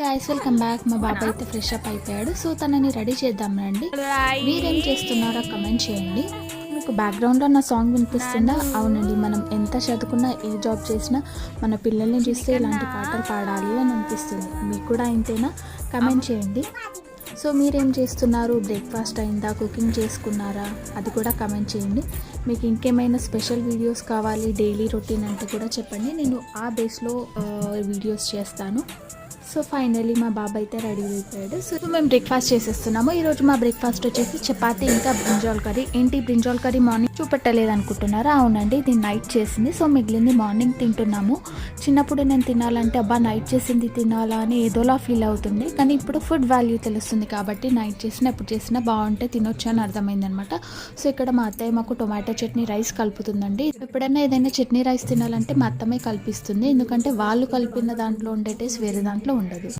Guys welcome back. మా బాబాయ్ అయితే ఫ్రెష్ అప్ అయిపోయాడు. సో తనని రెడీ చేద్దాం రండి. మీరేం చేస్తున్నారో కమెంట్ చేయండి. మీకు బ్యాక్గ్రౌండ్లో నా సాంగ్ వినిపిస్తుందా? అవునండి, మనం ఎంత చదువుకున్నా ఏ జాబ్ చేసినా మన పిల్లల్ని చూస్తే ఇలాంటి పాటలు పాడాలి అని అనిపిస్తుంది. మీకు కూడా ఇంతేనా? కమెంట్ చేయండి. సో మీరేం చేస్తున్నారు? బ్రేక్ఫాస్ట్ అయిందా? కుకింగ్ చేసుకున్నారా? అది కూడా కమెంట్ చేయండి. మీకు ఇంకేమైనా స్పెషల్ వీడియోస్ కావాలి, డైలీ రొటీన్ అంటే కూడా చెప్పండి. నేను ఆ బేస్లో వీడియోస్ చేస్తాను. సో ఫైనల్లీ మా బాబాయ్ అయితే రెడీ అయిపోయాడు. సో మేము బ్రేక్ఫాస్ట్ చేసేస్తున్నాము. ఈరోజు మా బ్రేక్ఫాస్ట్ వచ్చేసి చపాతీ ఇంకా బ్రింజాల్ కర్రీ. ఏంటి బ్రింజాల్ కర్రీ మార్నింగ్ చూపెట్టలేదు అనుకుంటున్నారా? అవునండి, ఇది నైట్ చేసింది. సో మిగిలింది మార్నింగ్ తింటున్నాము. చిన్నప్పుడు నేను తినాలంటే అబ్బా నైట్ చేసింది తినాలా అని ఏదోలా ఫీల్ అవుతుంది. కానీ ఇప్పుడు ఫుడ్ వాల్యూ తెలుస్తుంది కాబట్టి నైట్ చేసినా ఎప్పుడు చేసినా బాగుంటే తినొచ్చు అని అర్థమైందనమాట. సో ఇక్కడ మా అత్తయ్య మాకు టొమాటో చట్నీ రైస్ కలుపుతుందండి. ఎప్పుడైనా ఏదైనా చట్నీ రైస్ తినాలంటే మా అత్తమ్మే కల్పిస్తుంది. ఎందుకంటే వాళ్ళు కలిపిన దాంట్లో ఉండే టేస్ట్ వేరే దాంట్లో ఉండదు.